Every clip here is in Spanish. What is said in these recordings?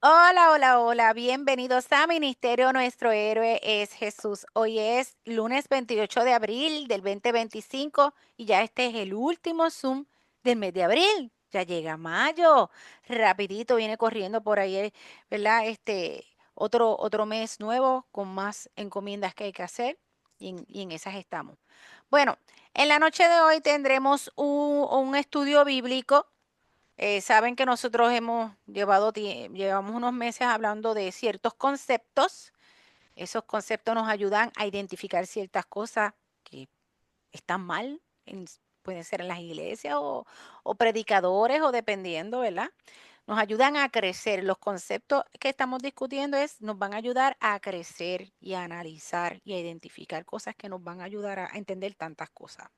Hola, hola, hola, bienvenidos a Ministerio Nuestro Héroe es Jesús. Hoy es lunes 28 de abril del 2025 y ya este es el último Zoom del mes de abril. Ya llega mayo, rapidito viene corriendo por ahí, ¿verdad? Otro mes nuevo con más encomiendas que hay que hacer y en esas estamos. Bueno, en la noche de hoy tendremos un estudio bíblico. Saben que nosotros llevamos unos meses hablando de ciertos conceptos. Esos conceptos nos ayudan a identificar ciertas cosas que están mal, pueden ser en las iglesias o predicadores o dependiendo, ¿verdad? Nos ayudan a crecer. Los conceptos que estamos discutiendo nos van a ayudar a crecer y a analizar y a identificar cosas que nos van a ayudar a entender tantas cosas.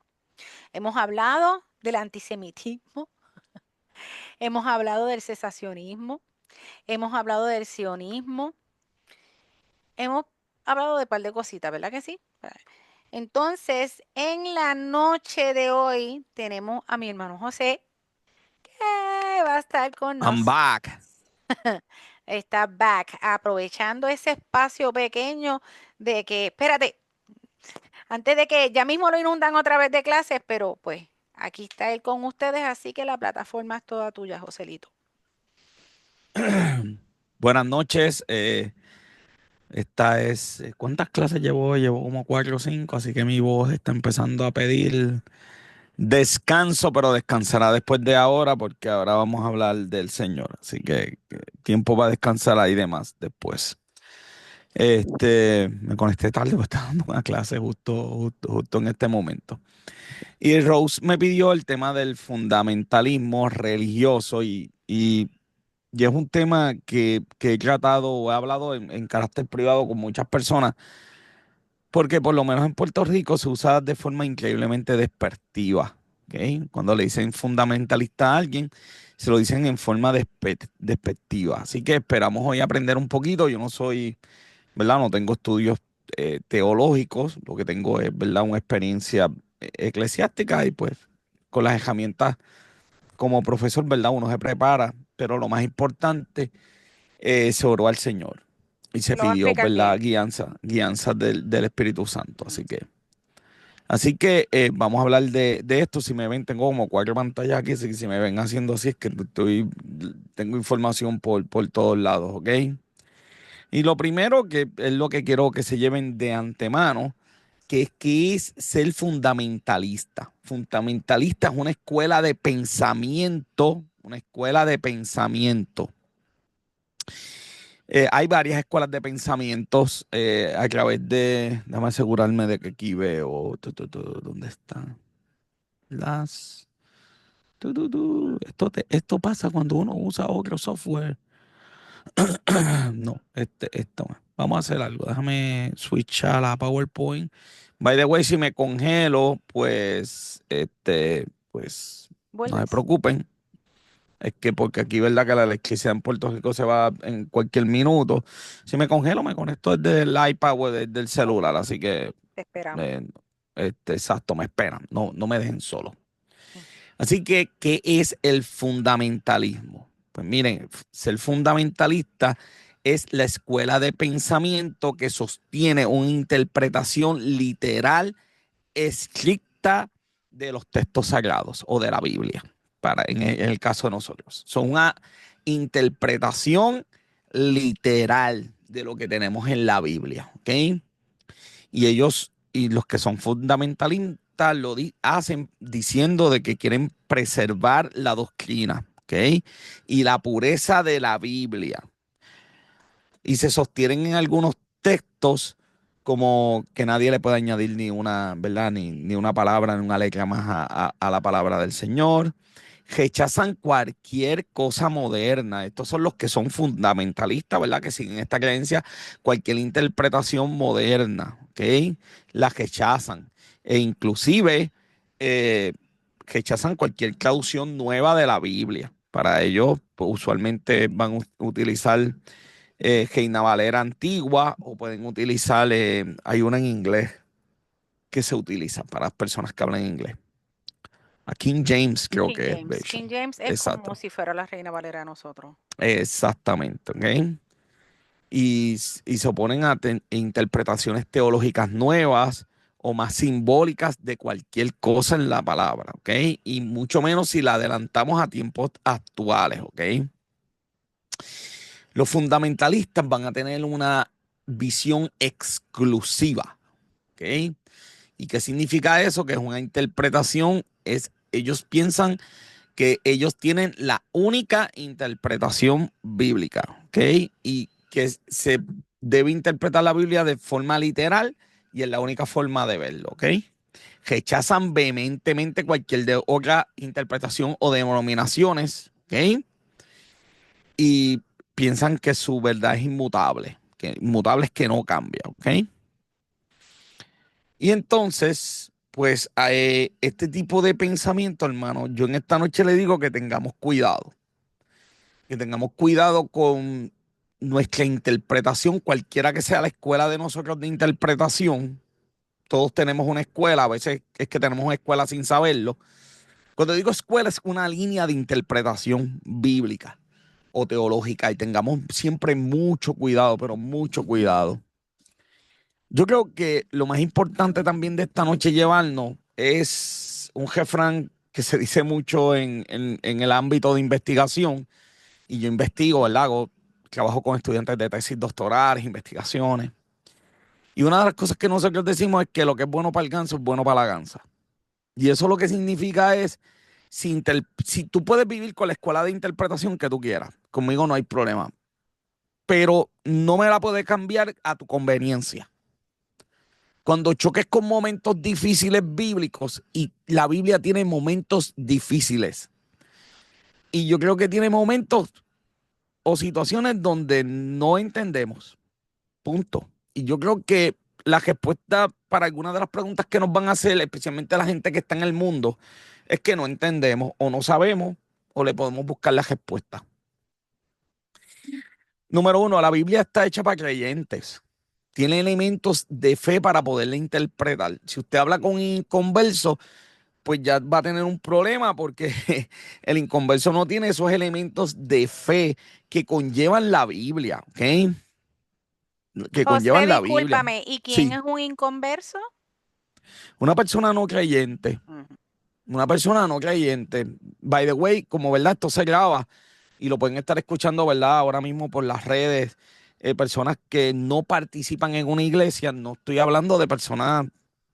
Hemos hablado del antisemitismo, hemos hablado del cesacionismo, hemos hablado del sionismo, hemos hablado de un par de cositas, ¿verdad que sí? Entonces, en la noche de hoy tenemos a mi hermano José, que va a estar con I'm nosotros. back. Está back, aprovechando ese espacio pequeño de que, espérate, antes de que ya mismo lo inundan otra vez de clases, pero pues aquí está él con ustedes, así que la plataforma es toda tuya, Joselito. Buenas noches. Esta es, ¿cuántas clases llevo hoy? Llevo como cuatro o cinco, así que mi voz está empezando a pedir descanso, pero descansará después de ahora, porque ahora vamos a hablar del Señor. Así que tiempo para descansar ahí demás después. Me conecté tarde, porque estaba dando una clase justo en este momento. Y Rose me pidió el tema del fundamentalismo religioso y es un tema que he tratado o he hablado en carácter privado con muchas personas, porque por lo menos en Puerto Rico se usa de forma increíblemente despectiva. ¿Ok? Cuando le dicen fundamentalista a alguien, se lo dicen en forma despectiva. Así que esperamos hoy aprender un poquito. Yo no soy, ¿verdad? No tengo estudios teológicos, lo que tengo es, ¿verdad? Una experiencia eclesiástica y pues con las herramientas como profesor, ¿verdad? Uno se prepara, pero lo más importante, se oró al Señor y Te se lo voy a pidió, explicar ¿verdad? bien. Guianza del Espíritu Santo. Ujú. Así que vamos a hablar de esto. Si me ven, tengo como cuatro pantallas aquí, así que si me ven haciendo así, es que tengo información por todos lados, ¿ok? Y lo primero que es lo que quiero que se lleven de antemano, que es ser fundamentalista. Fundamentalista es una escuela de pensamiento. Hay varias escuelas de pensamientos a través déjame asegurarme de que aquí veo, ¿dónde están? Las, esto pasa cuando uno usa otro software. No, esto. Vamos a hacer algo. Déjame switch a la PowerPoint. By the way, si me congelo, pues, no se ¿Vuelves? preocupen. Es que porque aquí, verdad que la electricidad en Puerto Rico se va en cualquier minuto. Si me congelo, me conecto desde el iPad o desde el Ok, celular. Así que, te esperamos. eh, exacto, me esperan. No me dejen solo. Mm. Así que, ¿qué es el fundamentalismo? Pues miren, ser fundamentalista es la escuela de pensamiento que sostiene una interpretación literal, estricta de los textos sagrados o de la Biblia, en el caso de nosotros. Son una interpretación literal de lo que tenemos en la Biblia, ¿ok? Y los que son fundamentalistas hacen diciendo de que quieren preservar la doctrina, ¿ok? Y la pureza de la Biblia. Y se sostienen en algunos textos como que nadie le puede añadir ni una, ¿verdad? Ni una palabra, ni una letra más a la palabra del Señor. Rechazan cualquier cosa moderna. Estos son los que son fundamentalistas, ¿verdad? Que siguen esta creencia, cualquier interpretación moderna, ¿ok? La rechazan. E inclusive eh, rechazan cualquier traducción nueva de la Biblia. Para ello, pues, usualmente van a utilizar Reina Valera antigua o pueden utilizar, hay una en inglés que se utiliza para las personas que hablan inglés. A King James creo King que es, de James. hecho. King James es como Exacto. si fuera la Reina Valera de nosotros. Exactamente, ¿ok? Y se oponen a interpretaciones teológicas nuevas o más simbólicas de cualquier cosa en la palabra, ¿ok? Y mucho menos si la adelantamos a tiempos actuales, ¿ok? Los fundamentalistas van a tener una visión exclusiva, ¿ok? ¿Y qué significa eso? Que es una interpretación, ellos piensan que ellos tienen la única interpretación bíblica, ¿ok? Y que se debe interpretar la Biblia de forma literal y es la única forma de verlo, ¿ok? Rechazan vehementemente cualquier de otra interpretación o denominaciones, ¿ok? Y piensan que su verdad es inmutable, que inmutable es que no cambia, ¿ok? Y entonces, pues a este tipo de pensamiento, hermano, yo en esta noche le digo que tengamos cuidado con nuestra interpretación, cualquiera que sea la escuela de nosotros de interpretación. Todos tenemos una escuela, a veces es que tenemos una escuela sin saberlo. Cuando digo escuela es una línea de interpretación bíblica o teológica y tengamos siempre mucho cuidado, pero mucho cuidado. Yo creo que lo más importante también de esta noche llevarnos es un refrán que se dice mucho en el ámbito de investigación y yo investigo, ¿verdad? Trabajo con estudiantes de tesis doctorales, investigaciones. Y una de las cosas que nosotros decimos es que lo que es bueno para el ganso es bueno para la gansa. Y eso lo que significa es, si tú puedes vivir con la escuela de interpretación que tú quieras, conmigo no hay problema, pero no me la puedes cambiar a tu conveniencia. Cuando choques con momentos difíciles bíblicos, y la Biblia tiene momentos difíciles, y yo creo que tiene momentos o situaciones donde no entendemos. Punto. Y yo creo que la respuesta para algunas de las preguntas que nos van a hacer, especialmente la gente que está en el mundo, es que no entendemos o no sabemos o le podemos buscar la respuesta. Número uno, la Biblia está hecha para creyentes. Tiene elementos de fe para poderla interpretar. Si usted habla con un inconverso, pues ya va a tener un problema porque el inconverso no tiene esos elementos de fe que conllevan la Biblia, ¿ok? Que José, conllevan la Biblia. discúlpame, ¿y quién Sí, es un inconverso? una persona no creyente, Ujú. una persona no creyente, by the way, como verdad, esto se graba y lo pueden estar escuchando, verdad, ahora mismo por las redes, personas que no participan en una iglesia, no estoy hablando de personas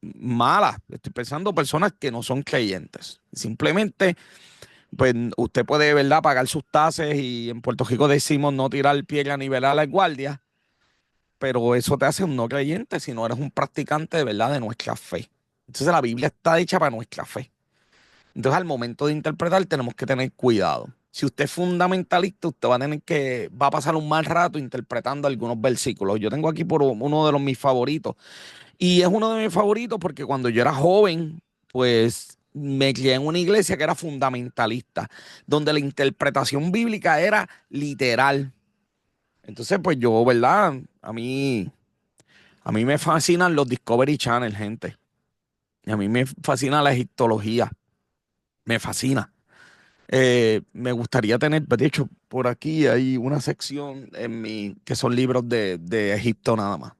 malas, estoy pensando personas que no son creyentes. Simplemente, pues usted puede, verdad, pagar sus taxes y en Puerto Rico decimos no tirar piedra ni velar la guardia, pero eso te hace un no creyente si no eres un practicante de verdad de nuestra fe. Entonces la Biblia está hecha para nuestra fe. Entonces al momento de interpretar tenemos que tener cuidado. Si usted es fundamentalista, usted va a pasar un mal rato interpretando algunos versículos. Yo tengo aquí por uno de los mis favoritos. Y es uno de mis favoritos porque cuando yo era joven, pues me crié en una iglesia que era fundamentalista, donde la interpretación bíblica era literal. Entonces, pues yo, ¿verdad? A mí me fascinan los Discovery Channel, gente. Y a mí me fascina la egiptología. Me fascina. Me gustaría tener, de hecho, por aquí hay una sección que son libros de Egipto nada más.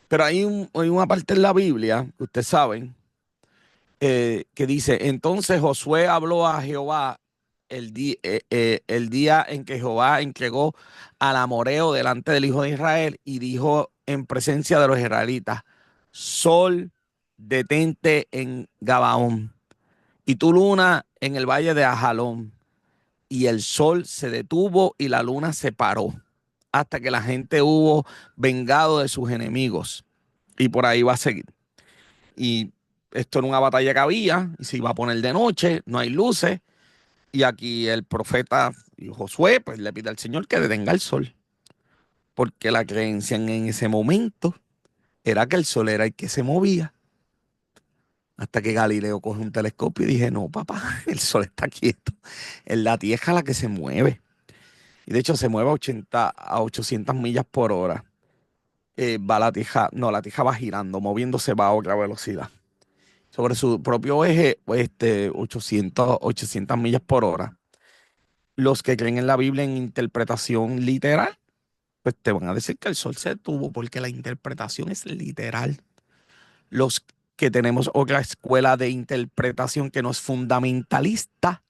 Pero hay una parte en la Biblia, que ustedes saben, que dice, entonces Josué habló a Jehová el día en que Jehová entregó al amoreo delante del hijo de Israel y dijo en presencia de los israelitas, Sol, detente en Gabaón y tu luna en el valle de Ajalón. Y el sol se detuvo y la luna se paró hasta que la gente hubo vengado de sus enemigos. Y por ahí va a seguir. Y esto era una batalla que había y se iba a poner de noche, no hay luces. Y aquí el profeta Josué pues le pide al Señor que detenga el sol. Porque la creencia en ese momento era que el sol era el que se movía. Hasta que Galileo coge un telescopio y dije, no, papá, el sol está quieto. Es la tierra la que se mueve. Y de hecho se mueve a 800 millas por hora. Va la tija, no, la tija va girando, moviéndose va a otra velocidad. sobre su propio eje, 800 millas por hora. Los que creen en la Biblia en interpretación literal, pues te van a decir que el sol se detuvo porque la interpretación es literal. Los que tenemos otra escuela de interpretación que no es fundamentalista,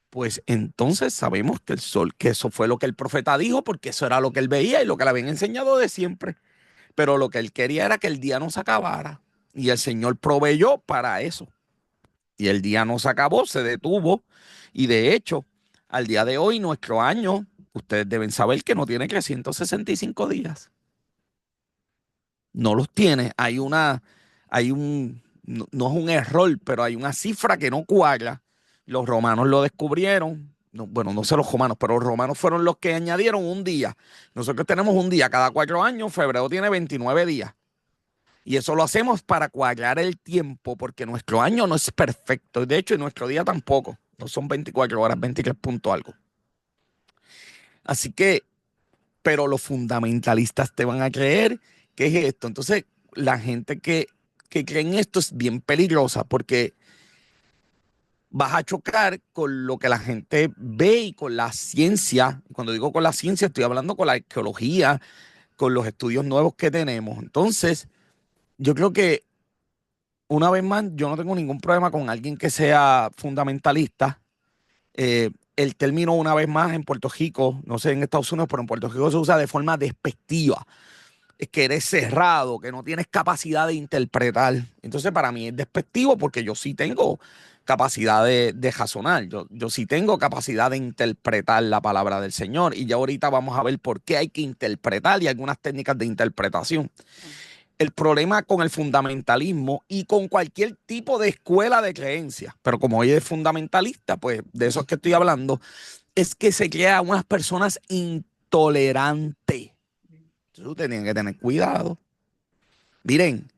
pues entonces sabemos que el sol, que eso fue lo que el profeta dijo, porque eso era lo que él veía y lo que le habían enseñado de siempre. Pero lo que él quería era que el día no se acabara. Y el Señor proveyó para eso. Y el día no se acabó, se detuvo. Y de hecho, al día de hoy, nuestro año, ustedes deben saber que no tiene que 165 días. No los tiene. No, no es un error, pero hay una cifra que no cuadra. Los romanos lo descubrieron. No, bueno, no sé los romanos, pero los romanos fueron los que añadieron un día. Nosotros tenemos un día cada 4 años. Febrero tiene 29 días. Y eso lo hacemos para cuadrar el tiempo, porque nuestro año no es perfecto. De hecho, y nuestro día tampoco. No son 24 horas, 23 punto algo. Así que, pero los fundamentalistas te van a creer que es esto. Entonces, la gente que cree en esto es bien peligrosa porque vas a chocar con lo que la gente ve y con la ciencia. Cuando digo con la ciencia, estoy hablando con la arqueología, con los estudios nuevos que tenemos. Entonces, yo creo que una vez más, yo no tengo ningún problema con alguien que sea fundamentalista. El término, una vez más, en Puerto Rico, no sé en Estados Unidos, pero en Puerto Rico se usa de forma despectiva. Es que eres cerrado, que no tienes capacidad de interpretar. Entonces, para mí es despectivo porque yo sí tengo capacidad de razonar. Yo sí tengo capacidad de interpretar la palabra del Señor. Y ya ahorita vamos a ver por qué hay que interpretar y algunas técnicas de interpretación. El problema con el fundamentalismo y con cualquier tipo de escuela de creencia, pero como hoy es fundamentalista, pues de eso es que estoy hablando, es que se crea unas personas intolerantes. Entonces ustedes tienen que tener cuidado. Miren,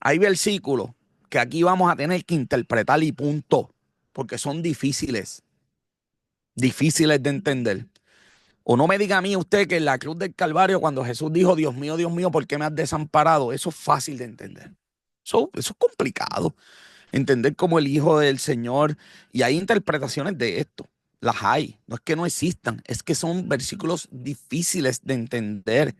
hay versículos que aquí vamos a tener que interpretar y punto, porque son difíciles de entender. O no me diga a mí usted que en la cruz del Calvario, cuando Jesús dijo, Dios mío, ¿por qué me has desamparado? Eso es fácil de entender. Eso es complicado. Entender como el Hijo del Señor. Y hay interpretaciones de esto. Las hay. No es que no existan. Es que son versículos difíciles de entender.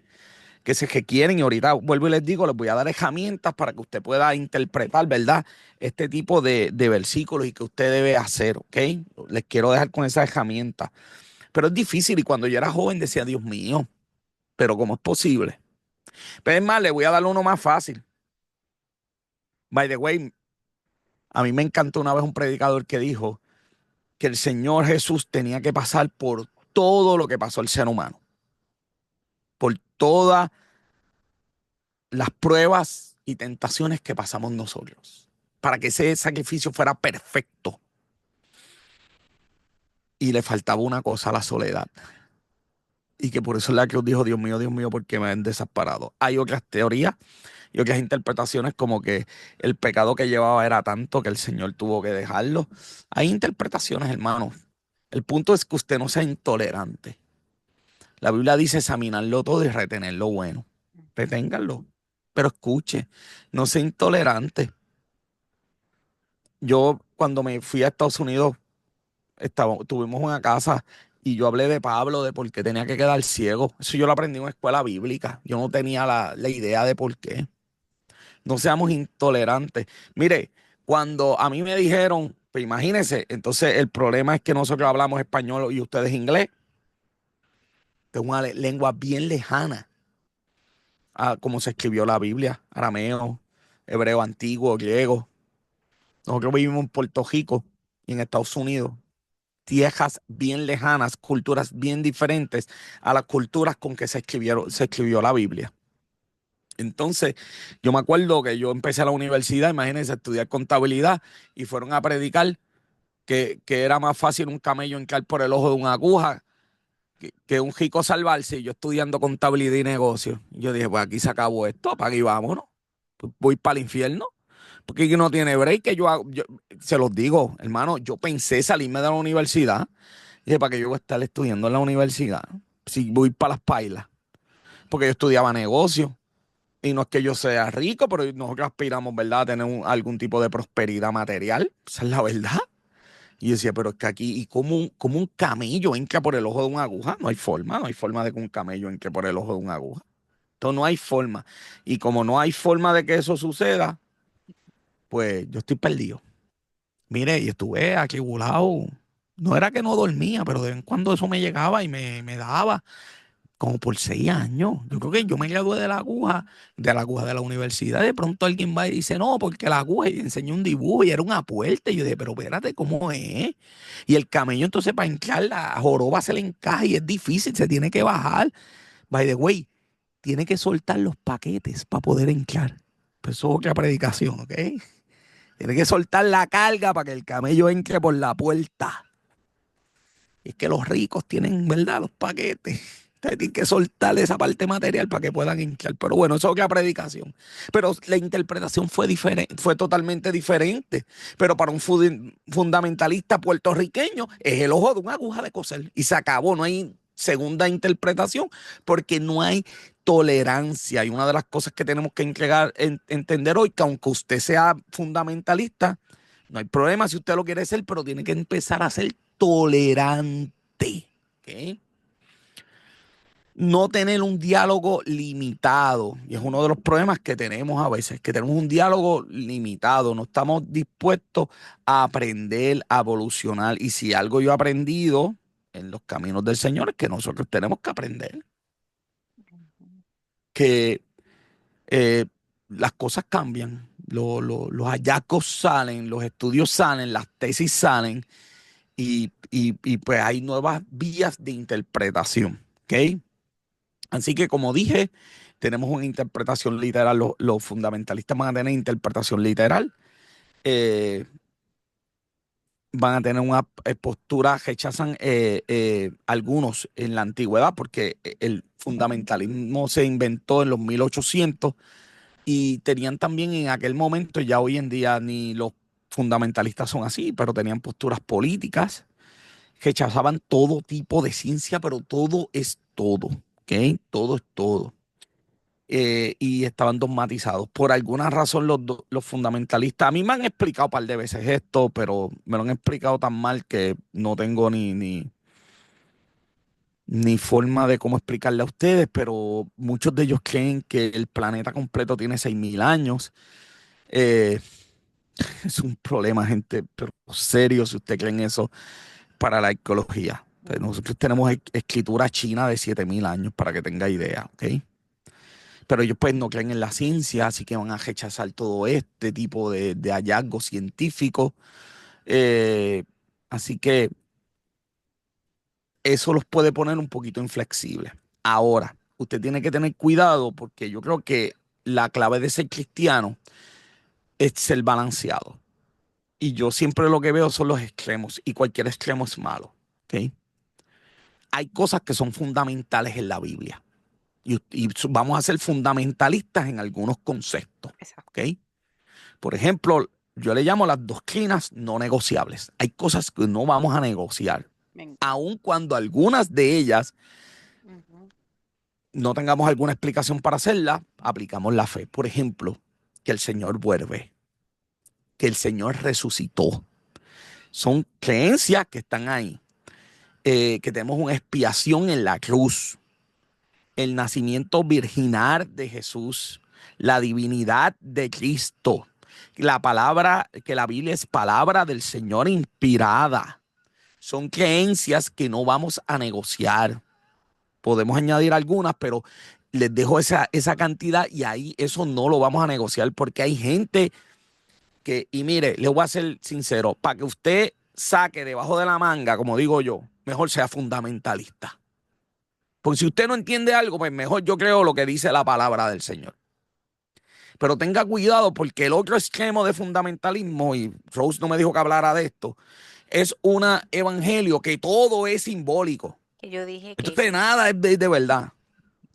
Que se requieren. Y ahorita vuelvo y les digo, les voy a dar herramientas para que usted pueda interpretar, ¿verdad? Este tipo de versículos y que usted debe hacer, ¿ok? Les quiero dejar con esas herramientas. Pero es difícil y cuando yo era joven decía, Dios mío, pero ¿cómo es posible? Pero es más, le voy a dar uno más fácil. By the way, a mí me encantó una vez un predicador que dijo que el Señor Jesús tenía que pasar por todo lo que pasó el ser humano, por todas las pruebas y tentaciones que pasamos nosotros, para que ese sacrificio fuera perfecto. Y le faltaba una cosa, la soledad. Y que por eso es la que os dijo, Dios mío, ¿por qué me han desamparado? Hay otras teorías y otras interpretaciones como que el pecado que llevaba era tanto que el Señor tuvo que dejarlo. Hay interpretaciones, hermano. El punto es que usted no sea intolerante. La Biblia dice examinarlo todo y retener lo bueno. Reténganlo. Pero escuche, no sea intolerante. Yo cuando me fui a Estados Unidos, tuvimos una casa y yo hablé de Pablo, de por qué tenía que quedar ciego. Eso yo lo aprendí en una escuela bíblica. Yo no tenía la idea de por qué. No seamos intolerantes. Mire, cuando a mí me dijeron, pues imagínense, entonces el problema es que nosotros hablamos español y ustedes inglés, que es una lengua bien lejana a cómo se escribió la Biblia, arameo, hebreo antiguo, griego. Nosotros vivimos en Puerto Rico y en Estados Unidos, tierras bien lejanas, culturas bien diferentes a las culturas con que se escribió la Biblia. Entonces, yo me acuerdo que yo empecé a la universidad, imagínense, a estudiar contabilidad y fueron a predicar que era más fácil un camello entrar por el ojo de una aguja que un rico salvarse. Y yo estudiando contabilidad y negocios. Yo dije, pues aquí se acabó esto, para aquí vámonos. Pues voy para el infierno. Porque aquí no tiene break que se los digo, hermano, yo pensé salirme de la universidad. Dije, ¿para qué yo voy a estar estudiando en la universidad? Si voy para las pailas. Porque yo estudiaba negocios. Y no es que yo sea rico, pero nosotros aspiramos, ¿verdad?, a tener algún tipo de prosperidad material. Esa es la verdad. Y yo decía, pero es que aquí, ¿y cómo un camello entra por el ojo de una aguja? No hay forma de que un camello entre por el ojo de una aguja. Entonces no hay forma. Y como no hay forma de que eso suceda, pues yo estoy perdido. Mire, y estuve aquí volado. No era que no dormía, pero de vez en cuando eso me llegaba y me daba como por 6 años. Yo creo que yo me gradué de la aguja de la universidad. De pronto alguien va y dice, no, porque la aguja, y enseñó un dibujo y era una puerta. Y yo dije, pero espérate, ¿cómo es? Y el camello, entonces, para hinchar la joroba se le encaja y es difícil, se tiene que bajar. By the way, tiene que soltar los paquetes para poder hinchar. Pues eso es otra predicación, ¿ok? Tiene que soltar la carga para que el camello entre por la puerta. Y es que los ricos tienen, ¿verdad?, los paquetes. Ustedes tienen que soltar esa parte material para que puedan hinchar. Pero bueno, eso es otra predicación. Pero la interpretación fue diferente, fue totalmente diferente. Pero para un fundamentalista puertorriqueño es el ojo de una aguja de coser. Y se acabó, no hay segunda interpretación porque no hay tolerancia. Y una de las cosas que tenemos que entender hoy, que aunque usted sea fundamentalista, no hay problema si usted lo quiere ser, pero tiene que empezar a ser tolerante. ¿Ok? No tener un diálogo limitado. Y es uno de los problemas que tenemos a veces, que tenemos un diálogo limitado. No estamos dispuestos a aprender, a evolucionar. Y si algo yo he aprendido en los caminos del Señor es que nosotros tenemos que aprender que eh, las cosas cambian, los hallazgos salen, los estudios salen, las tesis salen y pues hay nuevas vías de interpretación. ¿Ok? Así que como dije, tenemos una interpretación literal, los fundamentalistas van a tener interpretación literal, eh, van a tener una postura, rechazan algunos en la antigüedad, porque el fundamentalismo se inventó en los 1800 y tenían también en aquel momento, ya hoy en día ni los fundamentalistas son así, pero tenían posturas políticas, rechazaban todo tipo de ciencia, pero todo es todo, ¿ok? Todo es todo. Y estaban dogmatizados. Por alguna razón los fundamentalistas, a mí me han explicado un par de veces esto, pero me lo han explicado tan mal que no tengo ni forma de cómo explicarle a ustedes, pero muchos de ellos creen que el planeta completo tiene 6.000 años. Eh, es un problema, gente, pero serio si usted cree en eso para la arqueología. Entonces, nosotros tenemos escritura china de 7.000 años para que tenga idea, ¿ok? Pero ellos pues no creen en la ciencia, así que van a rechazar todo este tipo de hallazgos científicos. Eh, Así que eso los puede poner un poquito inflexibles. Ahora, usted tiene que tener cuidado porque yo creo que la clave de ser cristiano es ser balanceado. Y yo siempre lo que veo son los extremos y cualquier extremo es malo. ¿Ok? Hay cosas que son fundamentales en la Biblia y vamos a ser fundamentalistas en algunos conceptos. Exacto. ¿Ok? Por ejemplo, yo le llamo las doctrinas no negociables. Hay cosas que no vamos a negociar, Me encanta. aun cuando algunas de ellas Ujú. no tengamos alguna explicación para hacerla, aplicamos la fe. Por ejemplo, que el Señor vuelve, que el Señor resucitó. Son creencias que están ahí, que tenemos una expiación en la cruz, el nacimiento virginal de Jesús, la divinidad de Cristo, la palabra, que la Biblia es palabra del Señor inspirada. Son creencias que no vamos a negociar. Podemos añadir algunas, pero les dejo esa cantidad y ahí eso no lo vamos a negociar porque hay gente que, y mire, le voy a ser sincero, para que usted saque debajo de la manga, como digo yo, mejor sea fundamentalista. Porque si usted no entiende algo, pues mejor yo creo lo que dice la palabra del Señor. Pero tenga cuidado porque el otro extremo de fundamentalismo, y Rose no me dijo que hablara de esto, es un evangelio que todo es simbólico. Que yo dije que Entonces nada es de verdad.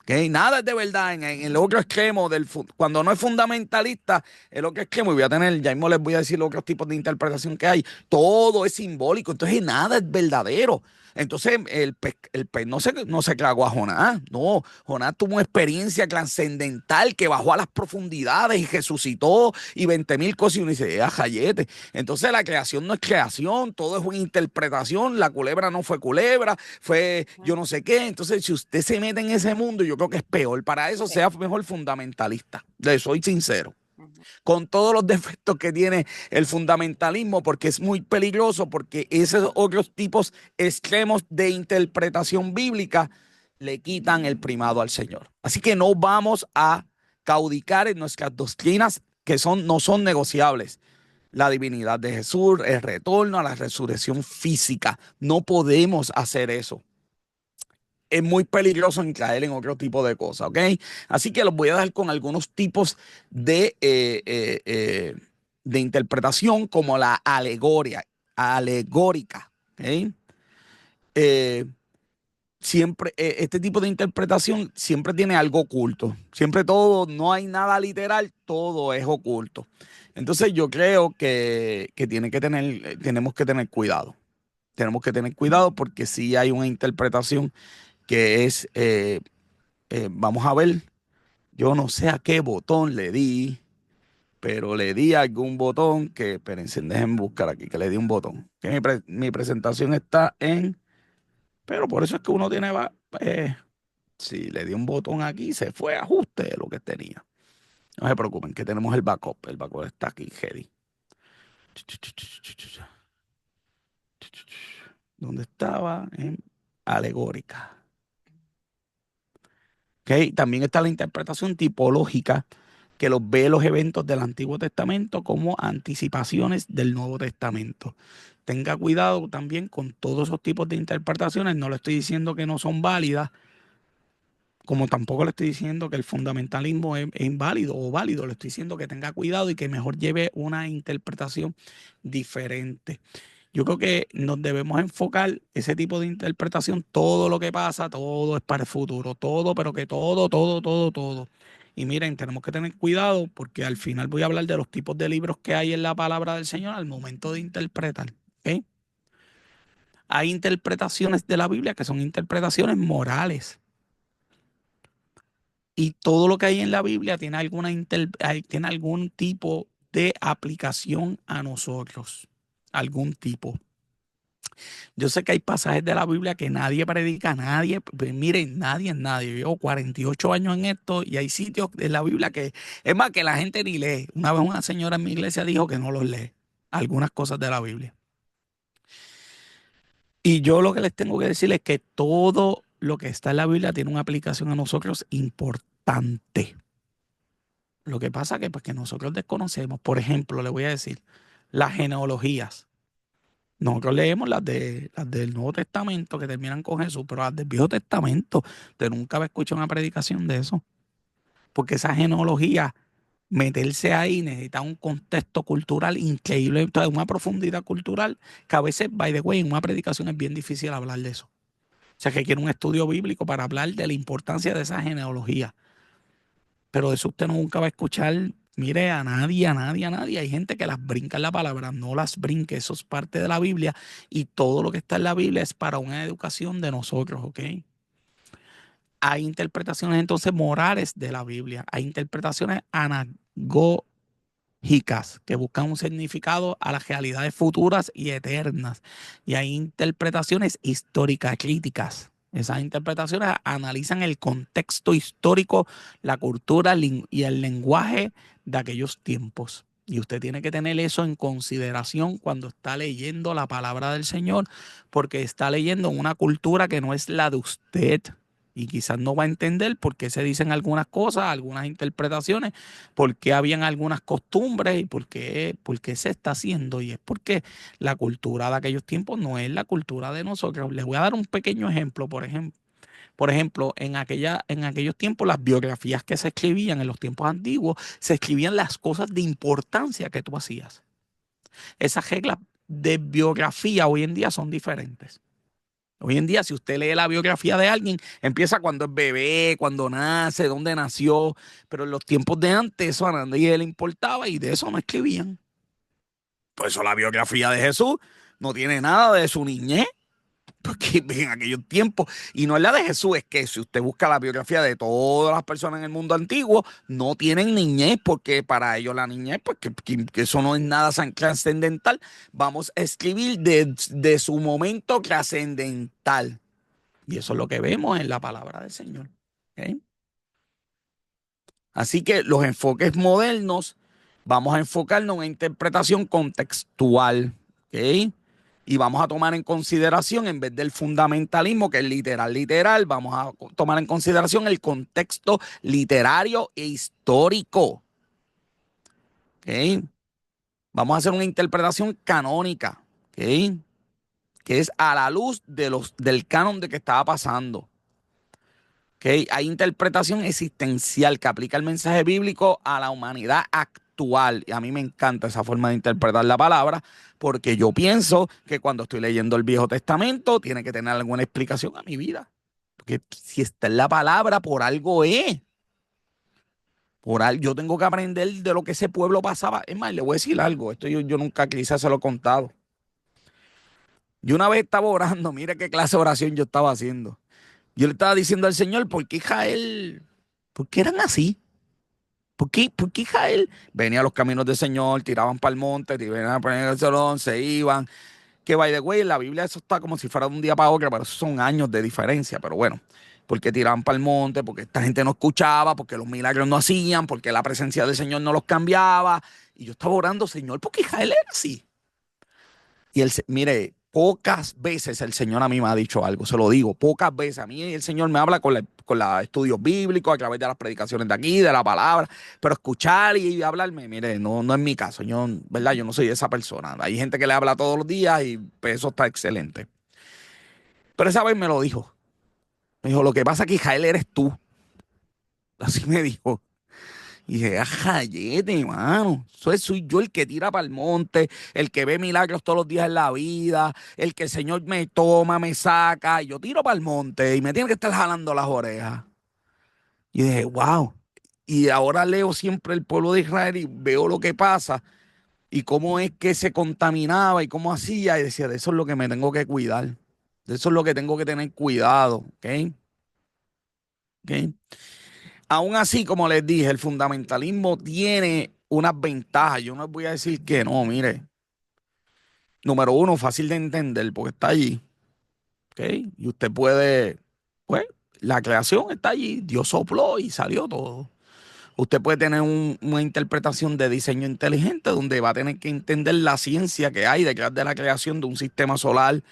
¿Okay? Nada es de verdad en el otro extremo cuando no es fundamentalista, el otro extremo, y voy a tener, ya mismo les voy a decir los otros tipos de interpretación que hay, todo es simbólico, entonces nada es verdadero. Entonces el pez no se tragó a Jonás. No, Jonás tuvo una experiencia trascendental que bajó a las profundidades y resucitó y 20.000 cosas. Y uno dice, jayete. Entonces la creación no es creación, todo es una interpretación. La culebra no fue culebra, fue yo no sé qué. Entonces, si usted se mete en ese mundo, yo creo que es peor. Para eso Sí. sea mejor fundamentalista. Le soy sincero Ujú. con todos los defectos que tiene el fundamentalismo, porque es muy peligroso, porque esos otros tipos extremos de interpretación bíblica le quitan el primado al Señor. Así que no vamos a caudicar en nuestras doctrinas que no son negociables. La divinidad de Jesús, el retorno a la resurrección física. No podemos hacer eso. Es muy peligroso en caer en otro tipo de cosas, ¿ok? Así que los voy a dar con algunos tipos de interpretación como la alegórica, ¿ok? Eh, siempre, este tipo de interpretación siempre tiene algo oculto. Siempre todo, no hay nada literal, todo es oculto. Entonces yo creo que tenemos que tener cuidado. Tenemos que tener cuidado porque sí hay una interpretación que es vamos a ver, yo no sé a qué botón le di, pero le di algún botón que, espérense, déjenme buscar aquí, que le di un botón. Que mi presentación está pero por eso es que uno tiene, si le di un botón aquí, se fue ajuste de lo que tenía. No se preocupen, que tenemos el backup está aquí, ready. ¿Dónde estaba? En alegórica. ¿Ok? También está la interpretación tipológica que los ve los eventos del Antiguo Testamento como anticipaciones del Nuevo Testamento. Tenga cuidado también con todos esos tipos de interpretaciones. No le estoy diciendo que no son válidas, como tampoco le estoy diciendo que el fundamentalismo es inválido o válido. Le estoy diciendo que tenga cuidado y que mejor lleve una interpretación diferente. Yo creo que nos debemos enfocar ese tipo de interpretación, todo lo que pasa, todo es para el futuro, todo, pero que todo, todo, todo, todo. Y miren, tenemos que tener cuidado porque al final voy a hablar de los tipos de libros que hay en la palabra del Señor al momento de interpretar. ¿Ok? Hay interpretaciones de la Biblia que son interpretaciones morales. Y todo lo que hay en la Biblia tiene algún tipo de aplicación a nosotros. Algún tipo. Yo sé que hay pasajes de la Biblia que nadie predica, nadie, pues miren, nadie. Yo llevo 48 años en esto y hay sitios de la Biblia que, es más, que la gente ni lee. Una vez una señora en mi iglesia dijo que no los lee, algunas cosas de la Biblia. Y yo lo que les tengo que decir es que todo lo que está en la Biblia tiene una aplicación a nosotros importante. Lo que pasa que, pues, que nosotros desconocemos, por ejemplo, le voy a decir, las genealogías. Nosotros leemos las del Nuevo Testamento que terminan con Jesús, pero las del Viejo Testamento, usted nunca va a escuchar una predicación de eso. Porque esa genealogía, meterse ahí necesita un contexto cultural increíble, entonces, una profundidad cultural que a veces, by the way, en una predicación es bien difícil hablar de eso. O sea, que quiere un estudio bíblico para hablar de la importancia de esa genealogía. Pero de eso usted nunca va a escuchar, mire, a nadie, a nadie, a nadie. Hay gente que las brinca en la palabra, no las brinque, eso es parte de la Biblia y todo lo que está en la Biblia es para una educación de nosotros, ¿ok? Hay interpretaciones entonces morales de la Biblia, hay interpretaciones anagógicas que buscan un significado a las realidades futuras y eternas. Y hay interpretaciones históricas críticas. Esas interpretaciones analizan el contexto histórico, la cultura y el lenguaje de aquellos tiempos. Y usted tiene que tener eso en consideración cuando está leyendo la palabra del Señor, porque está leyendo una cultura que no es la de usted. Y quizás no va a entender por qué se dicen algunas cosas, algunas interpretaciones, por qué habían algunas costumbres y por qué se está haciendo. Y es porque la cultura de aquellos tiempos no es la cultura de nosotros. Les voy a dar un pequeño ejemplo, por ejemplo, en aquellos tiempos, las biografías que se escribían en los tiempos antiguos, se escribían las cosas de importancia que tú hacías. Esas reglas de biografía hoy en día son diferentes. Hoy en día, si usted lee la biografía de alguien, empieza cuando es bebé, cuando nace, dónde nació, pero en los tiempos de antes eso a nadie le importaba y de eso no escribían. Por eso la biografía de Jesús no tiene nada de su niñez. Porque en aquellos tiempos, y no es la de Jesús, es que si usted busca la biografía de todas las personas en el mundo antiguo, no tienen niñez, porque para ellos la niñez, pues que eso no es nada trascendental. Vamos a escribir de su momento trascendental. Y eso es lo que vemos en la palabra del Señor. ¿Ok? Así que los enfoques modernos, vamos a enfocarnos en una interpretación contextual. ¿Ok? Y vamos a tomar en consideración, en vez del fundamentalismo, que es literal, literal, vamos a tomar en consideración el contexto literario e histórico. ¿Ok? Vamos a hacer una interpretación canónica. ¿Ok? Que es a la luz del canon de que estaba pasando. ¿Okay? Hay interpretación existencial que aplica el mensaje bíblico a la humanidad actual. Y a mí me encanta esa forma de interpretar la palabra, porque yo pienso que cuando estoy leyendo el Viejo Testamento tiene que tener alguna explicación a mi vida. Porque si está en la palabra, por algo es. Yo tengo que aprender de lo que ese pueblo pasaba. Es más, le voy a decir algo. Esto yo nunca quizás se lo he contado. Yo una vez estaba orando, mire qué clase de oración yo estaba haciendo. Yo le estaba diciendo al Señor, ¿por qué Israel? ¿Por qué eran así? ¿Por qué Israel venía a los caminos del Señor, tiraban para el monte, tiraban a poner el salón, se iban? Que by the way, en la Biblia eso está como si fuera de un día para otro, pero eso son años de diferencia. Pero bueno, porque tiraban para el monte, porque esta gente no escuchaba, porque los milagros no hacían, porque la presencia del Señor no los cambiaba. Y yo estaba orando, Señor, ¿por qué Israel era así? Y él, mire, pocas veces el Señor a mí me ha dicho algo, se lo digo, pocas veces. A mí el Señor me habla con los estudios bíblicos, a través de las predicaciones de aquí, de la palabra, pero escuchar y hablarme, mire, no es mi caso, yo, ¿verdad? Yo no soy esa persona. Hay gente que le habla todos los días y pues, eso está excelente. Pero esa vez me lo dijo. Me dijo, lo que pasa es que Israel eres tú. Así me dijo. Y dije, ajayete, mano. Soy yo el que tira para el monte, el que ve milagros todos los días en la vida, el que el Señor me toma, me saca, y yo tiro para el monte y me tiene que estar jalando las orejas. Y dije, wow. Y ahora leo siempre el pueblo de Israel y veo lo que pasa y cómo es que se contaminaba y cómo hacía. Y decía, de eso es lo que me tengo que cuidar. De eso es lo que tengo que tener cuidado. ¿Ok? ¿Ok? Aún así, como les dije, el fundamentalismo tiene unas ventajas. Yo no les voy a decir que no, mire. Número uno, fácil de entender porque está allí. ¿Ok? Y usted puede, pues, la creación está allí. Dios sopló y salió todo. Usted puede tener una interpretación de diseño inteligente donde va a tener que entender la ciencia que hay detrás de la creación de un sistema solar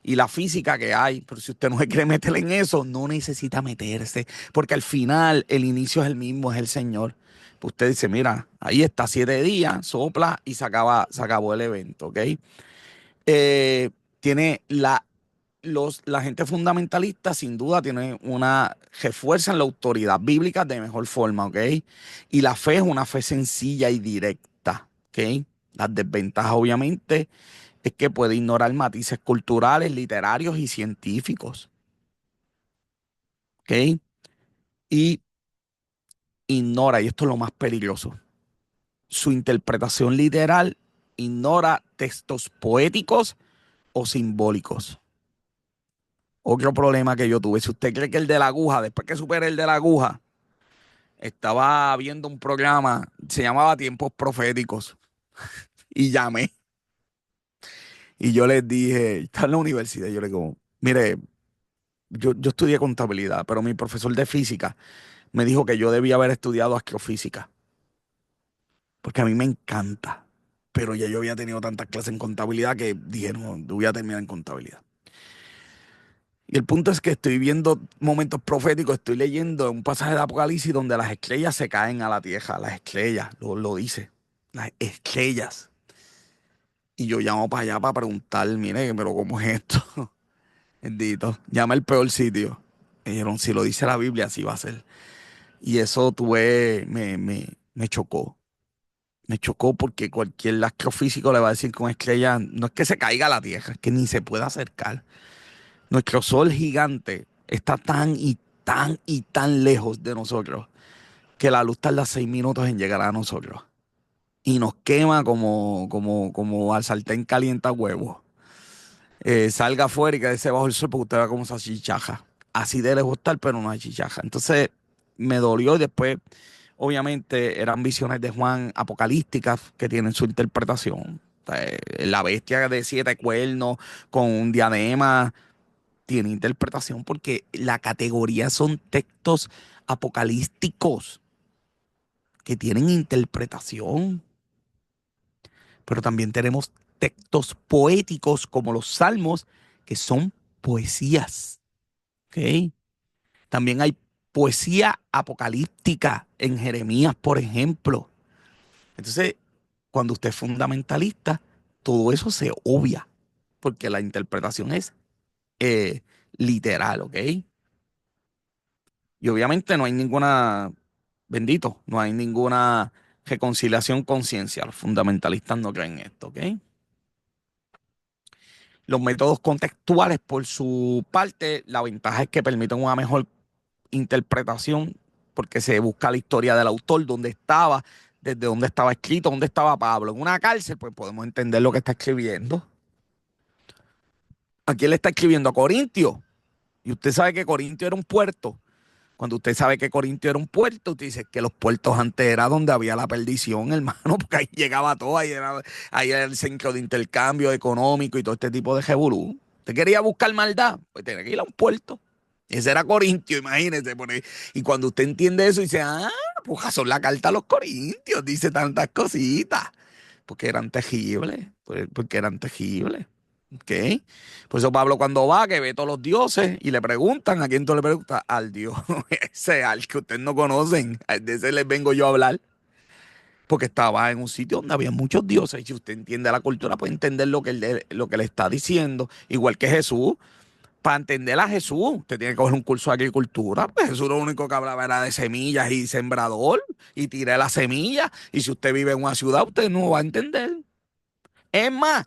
y la física que hay. Pero si usted no se quiere meter en eso, no necesita meterse, porque al final el inicio es el mismo, es el Señor. Pues usted dice, mira, ahí está 7 días, sopla y se acabó el evento, ¿ok? Tiene la gente fundamentalista sin duda tiene refuerzan la autoridad bíblica de mejor forma, ¿ok? Y la fe es una fe sencilla y directa, ¿ok? Las desventajas obviamente es que puede ignorar matices culturales, literarios y científicos, ¿ok? Y ignora, y esto es lo más peligroso, su interpretación literal ignora textos poéticos o simbólicos. Otro problema que yo tuve, si usted cree que el de la aguja, después que supere el de la aguja, estaba viendo un programa, se llamaba Tiempos Proféticos, y llamé. Y yo les dije, está en la universidad, yo le digo, mire, yo estudié contabilidad, pero mi profesor de física me dijo que yo debía haber estudiado astrofísica, porque a mí me encanta. Pero ya yo había tenido tantas clases en contabilidad que dije, no, voy a terminar en contabilidad. Y el punto es que estoy viendo momentos proféticos, estoy leyendo un pasaje de Apocalipsis donde las estrellas se caen a la tierra, las estrellas, lo dice, las estrellas. Y yo llamo para allá para preguntar, mire, pero ¿cómo es esto? Bendito, llama el peor sitio. Me dijeron, si lo dice la Biblia, así va a ser. Y eso me chocó. Me chocó porque cualquier astrofísico le va a decir que una estrella no es que se caiga a la tierra, es que ni se puede acercar. Nuestro sol gigante está tan y tan y tan lejos de nosotros que la luz tarda 6 minutos en llegar a nosotros. Y nos quema como al sartén calienta huevos. salga afuera y quédese bajo el sol porque usted va como esa chichaja. Así de lejos estar, pero no hay chichaja. Entonces me dolió y después, obviamente, eran visiones de Juan apocalípticas que tienen su interpretación. O sea, la bestia de 7 cuernos con un diadema tiene interpretación porque la categoría son textos apocalípticos que tienen interpretación. Pero también tenemos textos poéticos como los salmos, que son poesías. ¿Ok? También hay poesía apocalíptica en Jeremías, por ejemplo. Entonces, cuando usted es fundamentalista, todo eso se obvia, porque la interpretación es eh, literal, ¿ok? Y obviamente no hay ninguna, bendito, no hay ninguna reconciliación conciencia. Los fundamentalistas no creen esto, ¿ok? Los métodos contextuales, por su parte, la ventaja es que permiten una mejor interpretación porque se busca la historia del autor, dónde estaba, desde dónde estaba escrito, dónde estaba Pablo. En una cárcel, pues podemos entender lo que está escribiendo. ¿A quién le está escribiendo? A Corintio. Y usted sabe que Corintio era un puerto. Cuando usted sabe que Corintio era un puerto, usted dice que los puertos antes era donde había la perdición, hermano, porque ahí llegaba todo, ahí era el centro de intercambio económico y todo este tipo de jebulú. ¿Usted quería buscar maldad? Pues tenía que ir a un puerto. Ese era Corintio, imagínese. Y cuando usted entiende eso, dice, pues son la carta a los Corintios, dice tantas cositas, porque eran tejibles, porque eran tejibles. ¿Ok? Por eso Pablo cuando va, que ve todos los dioses y le preguntan, ¿a quién tú le preguntas? Al Dios, ese al que ustedes no conocen, de ese les vengo yo a hablar, porque estaba en un sitio donde había muchos dioses y si usted entiende la cultura puede entender lo que le está diciendo, igual que Jesús. Para entender a Jesús, usted tiene que coger un curso de agricultura. Pues Jesús lo único que hablaba era de semillas y sembrador y tiré las semillas. Y si usted vive en una ciudad, usted no va a entender. Es más,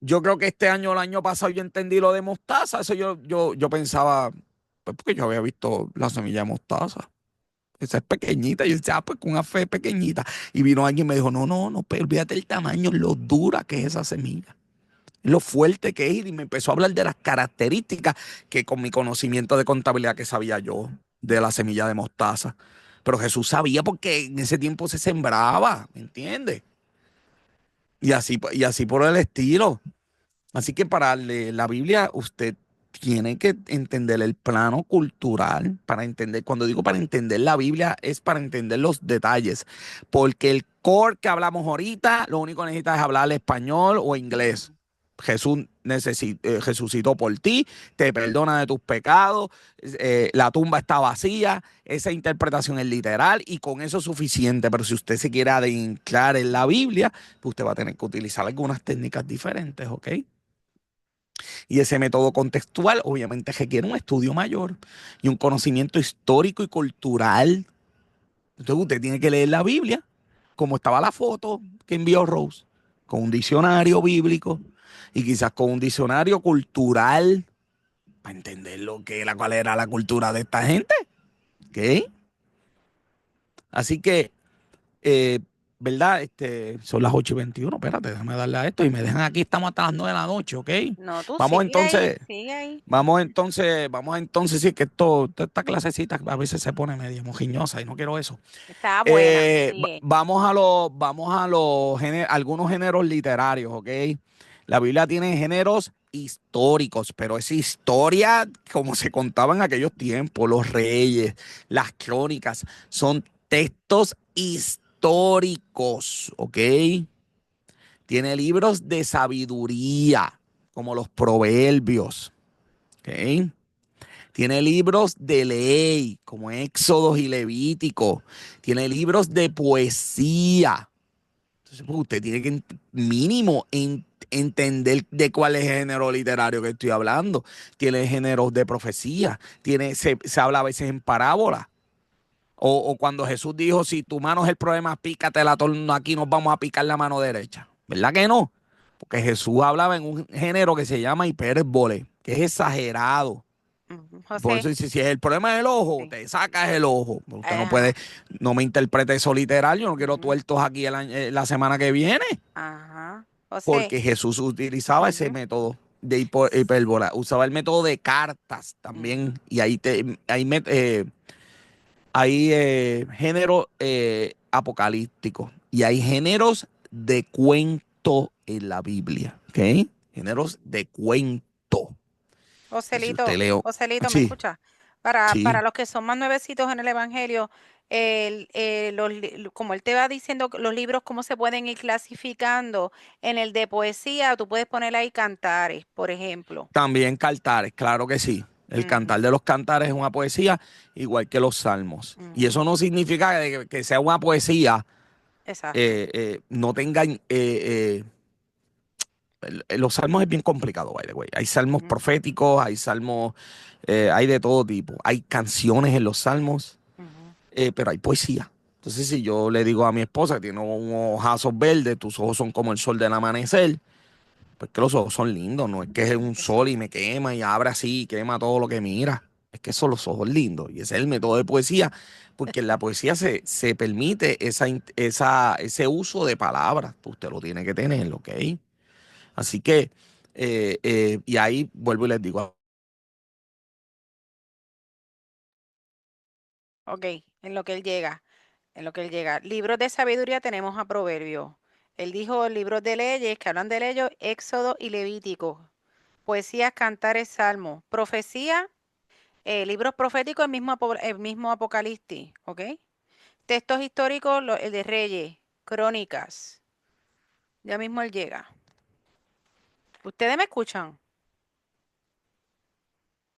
yo creo que este año o el año pasado yo entendí lo de mostaza. Eso yo pensaba, pues porque yo había visto la semilla de mostaza. Esa es pequeñita. Yo decía, pues con una fe pequeñita. Y vino alguien y me dijo, no, no, no, pero olvídate el tamaño, lo dura que es esa semilla, lo fuerte que es. Y me empezó a hablar de las características que con mi conocimiento de contabilidad que sabía yo de la semilla de mostaza. Pero Jesús sabía porque en ese tiempo se sembraba, ¿me entiendes? Y así por el estilo. Así que para leer la Biblia, usted tiene que entender el plano cultural para entender, cuando digo para entender la Biblia, es para entender los detalles. Porque el core que hablamos ahorita, lo único que necesitas es hablar español o inglés. Jesús resucitó por ti, te perdona de tus pecados, la tumba está vacía, esa interpretación es literal y con eso es suficiente. Pero si usted se quiere adentrar en la Biblia, pues usted va a tener que utilizar algunas técnicas diferentes, ¿ok? Y ese método contextual obviamente requiere un estudio mayor y un conocimiento histórico y cultural. Entonces usted tiene que leer la Biblia, como estaba la foto que envió Rose, con un diccionario bíblico y quizás con un diccionario cultural para entender lo que era, cuál era la cultura de esta gente. ¿Ok? Así que eh, ¿verdad? Son las 8:21. Espérate, déjame darle a esto y me dejan aquí. Estamos hasta las 9 de la noche, ¿ok? No, tú Vamos sigue ahí, entonces, sigue ahí. sí, que esta clasecita a veces se pone medio mojiñosa y no quiero eso. Está buena, sigue. Vamos a algunos géneros literarios, ¿ok? La Biblia tiene géneros históricos, pero es historia como se contaba en aquellos tiempos, los reyes, las crónicas, son textos históricos, ¿ok? Tiene libros de sabiduría, como los proverbios, ¿ok? Tiene libros de ley, como Éxodos y Levítico. Tiene libros de poesía. Entonces, pues, usted tiene que mínimo entender de cuál es el género literario que estoy hablando. Tiene géneros de profecía. Se habla a veces en parábola. O cuando Jesús dijo, si tu mano es el problema, pícatela, aquí nos vamos a picar la mano derecha. ¿Verdad que no? Porque Jesús hablaba en un género que se llama hipérbole, que es exagerado. Por eso José, dice, si el problema es el ojo, sí. te sacas el ojo. Usted no puede, Ajá, no me interprete eso literal, yo no quiero ujú, tuertos aquí la semana que viene, ajá. José, porque Jesús utilizaba ese ujú. método. hipérbola. Usaba el método de cartas también. Y hay géneros apocalípticos. Y hay géneros de cuento en la Biblia. ¿Ok? Géneros de cuento. Y si usted leo. Joselito, ¿me Sí, escucha? sí. Para los que son más nuevecitos en el Evangelio, como él te va diciendo los libros, cómo se pueden ir clasificando, en el de poesía, tú puedes poner ahí cantares, por ejemplo. También cantares, claro que sí. El cantar Ujú, de los cantares es una poesía, igual que los salmos. Y ujú, eso no significa que sea una poesía, exacto. no tengan. Los salmos es bien complicado, by the way. Hay salmos Ujú, proféticos, hay salmos, hay de todo tipo. Hay canciones en los salmos, ujú, pero hay poesía. Entonces, si yo le digo a mi esposa que tiene unos ojazos verdes, tus ojos son como el sol del amanecer, pues que los ojos son lindos, no es que es un sol y exacto. me quema y abre así y quema todo lo que mira. Es que son los ojos lindos. Y ese es el método de poesía, porque en la poesía se permite ese uso de palabras. Pues usted lo tiene que tener, ¿ok? Así que, y ahí vuelvo y les digo, Ok, en lo que él llega. En lo que él llega. Libros de sabiduría tenemos a Proverbios. Él dijo libros de leyes que hablan de leyes, Éxodo y Levítico. Poesías, cantares, salmos. Profecía, libros proféticos, el mismo Apocalipsis, ¿ok? Textos históricos, el de Reyes, Crónicas. Ya mismo él llega. ¿Ustedes me escuchan?